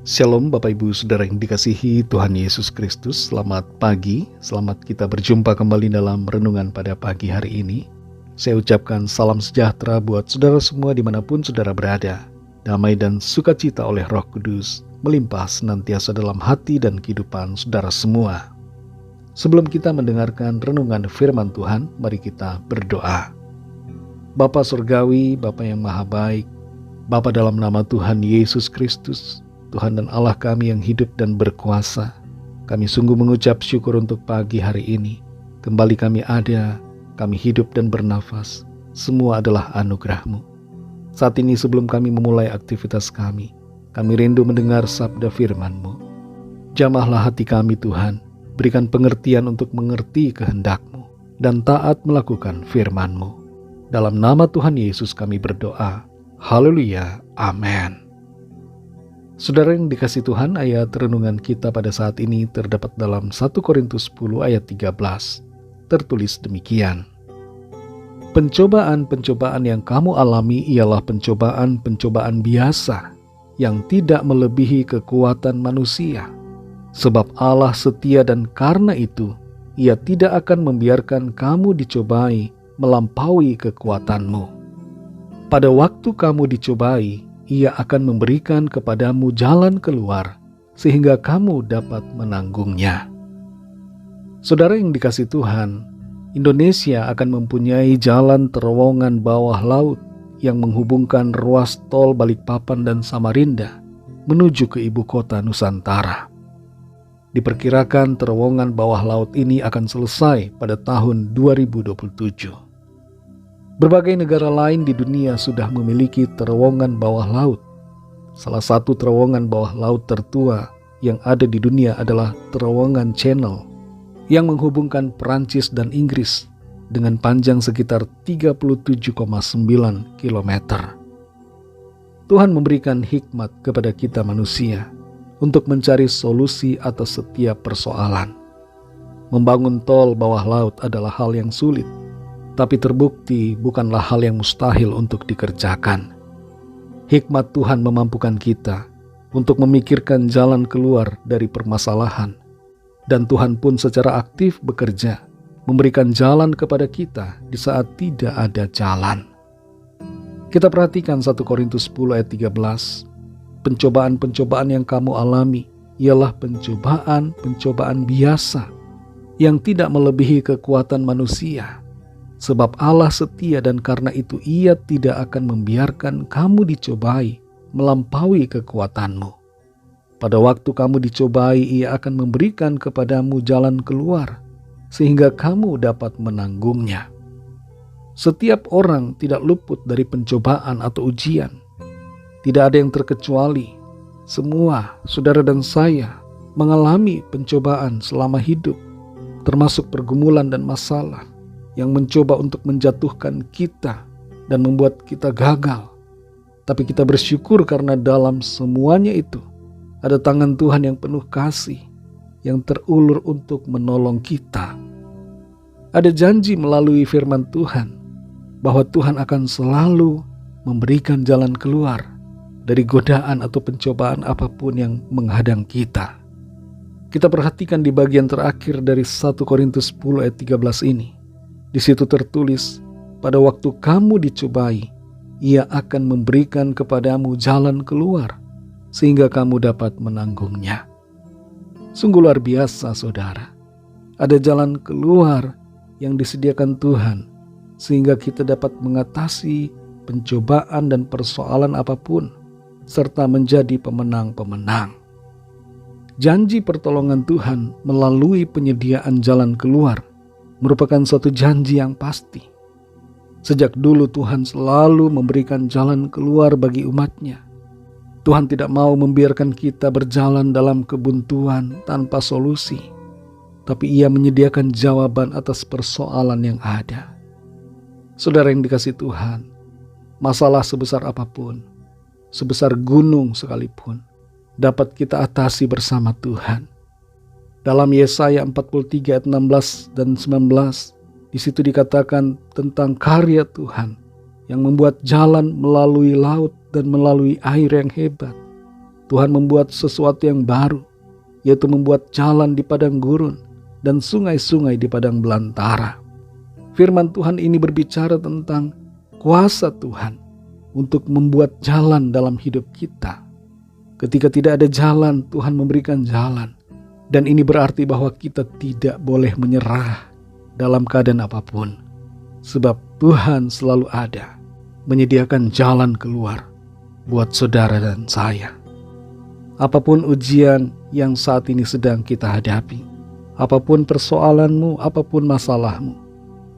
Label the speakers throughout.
Speaker 1: Shalom Bapak Ibu Saudara yang dikasihi Tuhan Yesus Kristus. Selamat pagi, selamat kita berjumpa kembali dalam renungan pada pagi hari ini. Saya ucapkan salam sejahtera buat saudara semua dimanapun saudara berada. Damai dan sukacita oleh Roh Kudus melimpah senantiasa dalam hati dan kehidupan saudara semua. Sebelum kita mendengarkan renungan firman Tuhan, mari kita berdoa. Bapa Surgawi, Bapa yang Maha Baik, Bapa dalam nama Tuhan Yesus Kristus, Tuhan dan Allah kami yang hidup dan berkuasa, kami sungguh mengucap syukur untuk pagi hari ini. Kembali kami ada, kami hidup dan bernafas, semua adalah anugerah-Mu. Saat ini sebelum kami memulai aktivitas kami rindu mendengar sabda firman-Mu. Jamahlah hati kami Tuhan, berikan pengertian untuk mengerti kehendak-Mu, dan taat melakukan firman-Mu. Dalam nama Tuhan Yesus kami berdoa, haleluya, amin. Saudara yang dikasih Tuhan, ayat renungan kita pada saat ini terdapat dalam 1 Korintus 10 ayat 13. Tertulis demikian. Pencobaan-pencobaan yang kamu alami ialah pencobaan-pencobaan biasa yang tidak melebihi kekuatan manusia. Sebab Allah setia dan karena itu Ia tidak akan membiarkan kamu dicobai melampaui kekuatanmu. Pada waktu kamu dicobai, Ia akan memberikan kepadamu jalan keluar, sehingga kamu dapat menanggungnya. Saudara yang dikasih Tuhan, Indonesia akan mempunyai jalan terowongan bawah laut yang menghubungkan ruas tol Balikpapan dan Samarinda menuju ke ibu kota Nusantara. Diperkirakan terowongan bawah laut ini akan selesai pada tahun 2027. Berbagai negara lain di dunia sudah memiliki terowongan bawah laut. Salah satu terowongan bawah laut tertua yang ada di dunia adalah terowongan Channel yang menghubungkan Perancis dan Inggris dengan panjang sekitar 37,9 km. Tuhan memberikan hikmat kepada kita manusia untuk mencari solusi atas setiap persoalan. Membangun tol bawah laut adalah hal yang sulit, tapi terbukti bukanlah hal yang mustahil untuk dikerjakan. Hikmat Tuhan memampukan kita untuk memikirkan jalan keluar dari permasalahan. Dan Tuhan pun secara aktif bekerja, memberikan jalan kepada kita di saat tidak ada jalan. Kita perhatikan 1 Korintus 10 ayat 13. Pencobaan-pencobaan yang kamu alami ialah pencobaan-pencobaan biasa yang tidak melebihi kekuatan manusia. Sebab Allah setia dan karena itu Ia tidak akan membiarkan kamu dicobai melampaui kekuatanmu. Pada waktu kamu dicobai, Ia akan memberikan kepadamu jalan keluar, sehingga kamu dapat menanggungnya. Setiap orang tidak luput dari pencobaan atau ujian. Tidak ada yang terkecuali. Semua, saudara dan saya, mengalami pencobaan selama hidup, termasuk pergumulan dan masalah yang mencoba untuk menjatuhkan kita dan membuat kita gagal. Tapi kita bersyukur karena dalam semuanya itu ada tangan Tuhan yang penuh kasih, yang terulur untuk menolong kita. Ada janji melalui firman Tuhan bahwa Tuhan akan selalu memberikan jalan keluar dari godaan atau pencobaan apapun yang menghadang kita. Kita perhatikan di bagian terakhir dari 1 Korintus 10 ayat 13 ini. Di situ tertulis, pada waktu kamu dicobai, Ia akan memberikan kepadamu jalan keluar, sehingga kamu dapat menanggungnya. Sungguh luar biasa, saudara. Ada jalan keluar yang disediakan Tuhan, sehingga kita dapat mengatasi pencobaan dan persoalan apapun, serta menjadi pemenang-pemenang. Janji pertolongan Tuhan melalui penyediaan jalan keluar merupakan suatu janji yang pasti. Sejak dulu Tuhan selalu memberikan jalan keluar bagi umat-Nya. Tuhan tidak mau membiarkan kita berjalan dalam kebuntuan tanpa solusi, tapi Ia menyediakan jawaban atas persoalan yang ada. Saudara yang dikasih Tuhan, masalah sebesar apapun, sebesar gunung sekalipun, dapat kita atasi bersama Tuhan. Dalam Yesaya 43 ayat 16 dan 19, di situ dikatakan tentang karya Tuhan yang membuat jalan melalui laut dan melalui air yang hebat. Tuhan membuat sesuatu yang baru, yaitu membuat jalan di padang gurun dan sungai-sungai di padang belantara. Firman Tuhan ini berbicara tentang kuasa Tuhan untuk membuat jalan dalam hidup kita. Ketika tidak ada jalan, Tuhan memberikan jalan. Dan ini berarti bahwa kita tidak boleh menyerah dalam keadaan apapun. Sebab Tuhan selalu ada, menyediakan jalan keluar buat saudara dan saya. Apapun ujian yang saat ini sedang kita hadapi, apapun persoalanmu, apapun masalahmu,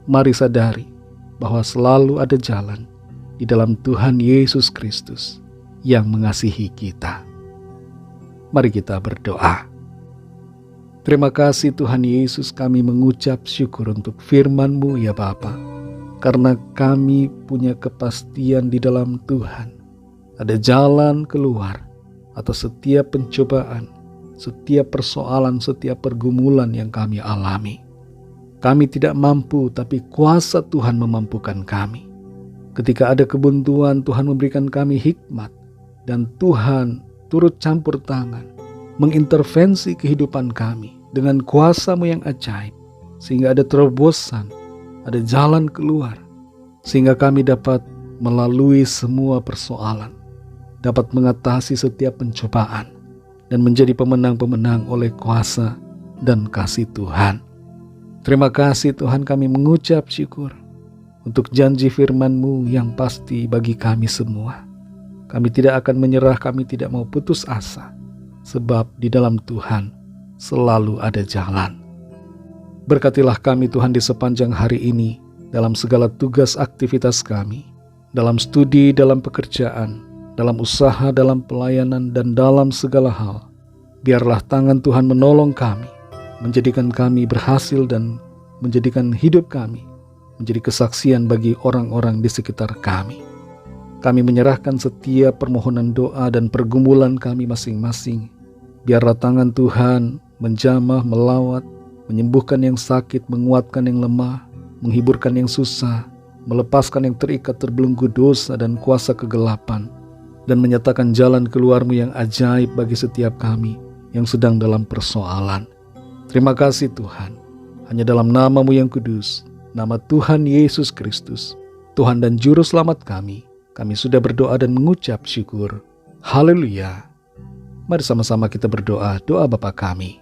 Speaker 1: mari sadari bahwa selalu ada jalan di dalam Tuhan Yesus Kristus yang mengasihi kita. Mari kita berdoa. Terima kasih Tuhan Yesus, kami mengucap syukur untuk firman-Mu ya Bapa, karena kami punya kepastian di dalam Tuhan. Ada jalan keluar atas setiap pencobaan, setiap persoalan, setiap pergumulan yang kami alami. Kami tidak mampu, tapi kuasa Tuhan memampukan kami. Ketika ada kebuntuan, Tuhan memberikan kami hikmat, dan Tuhan turut campur tangan, mengintervensi kehidupan kami dengan kuasa-Mu yang ajaib, sehingga ada terobosan, ada jalan keluar, sehingga kami dapat melalui semua persoalan, dapat mengatasi setiap pencobaan, dan menjadi pemenang-pemenang oleh kuasa dan kasih Tuhan. Terima kasih Tuhan, kami mengucap syukur untuk janji firman-Mu yang pasti bagi kami semua. Kami tidak akan menyerah, kami tidak mau putus asa, sebab di dalam Tuhan selalu ada jalan. Berkatilah kami Tuhan di sepanjang hari ini, dalam segala tugas aktivitas kami, dalam studi, dalam pekerjaan, dalam usaha, dalam pelayanan, dan dalam segala hal. Biarlah tangan Tuhan menolong kami, menjadikan kami berhasil dan menjadikan hidup kami menjadi kesaksian bagi orang-orang di sekitar kami. Kami menyerahkan setiap permohonan doa dan pergumulan kami masing-masing. Biarlah tangan Tuhan menjamah, melawat, menyembuhkan yang sakit, menguatkan yang lemah, menghiburkan yang susah, melepaskan yang terikat terbelenggu dosa dan kuasa kegelapan, dan menyatakan jalan keluar-Mu yang ajaib bagi setiap kami yang sedang dalam persoalan. Terima kasih Tuhan, hanya dalam nama-Mu yang kudus, nama Tuhan Yesus Kristus, Tuhan dan Juru Selamat kami sudah berdoa dan mengucap syukur. Haleluya. Mari sama-sama kita berdoa, doa Bapa kami.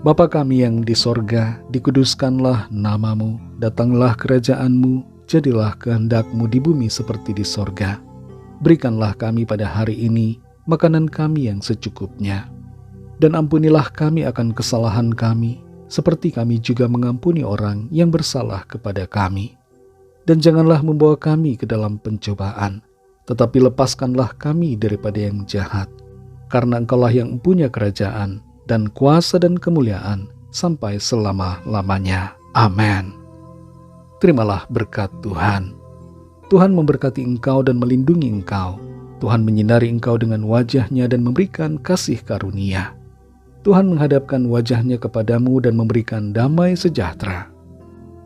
Speaker 1: Bapa kami yang di sorga, dikuduskanlah nama-Mu, datanglah kerajaan-Mu, jadilah kehendak-Mu di bumi seperti di sorga. Berikanlah kami pada hari ini makanan kami yang secukupnya. Dan ampunilah kami akan kesalahan kami, seperti kami juga mengampuni orang yang bersalah kepada kami. Dan janganlah membawa kami ke dalam pencobaan, tetapi lepaskanlah kami daripada yang jahat. Karena Engkaulah yang punya kerajaan, dan kuasa dan kemuliaan, sampai selama-lamanya. Amin. Terimalah berkat Tuhan. Tuhan memberkati engkau dan melindungi engkau. Tuhan menyinari engkau dengan wajah-Nya dan memberikan kasih karunia. Tuhan menghadapkan wajah-Nya kepadamu dan memberikan damai sejahtera.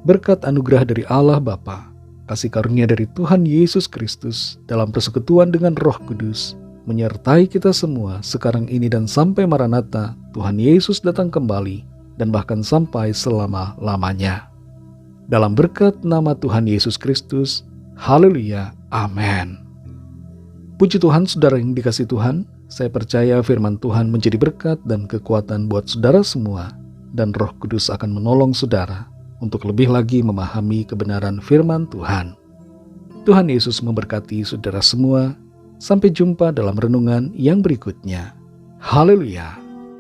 Speaker 1: Berkat anugerah dari Allah Bapa, kasih karunia dari Tuhan Yesus Kristus dalam persekutuan dengan Roh Kudus, menyertai kita semua sekarang ini dan sampai Maranatha, Tuhan Yesus datang kembali, dan bahkan sampai selama-lamanya. Dalam berkat nama Tuhan Yesus Kristus, haleluya, amin. Puji Tuhan, saudara yang dikasihi Tuhan, saya percaya firman Tuhan menjadi berkat dan kekuatan buat saudara semua, dan Roh Kudus akan menolong saudara untuk lebih lagi memahami kebenaran firman Tuhan. Tuhan Yesus memberkati saudara semua. Sampai jumpa dalam renungan yang berikutnya. Haleluya.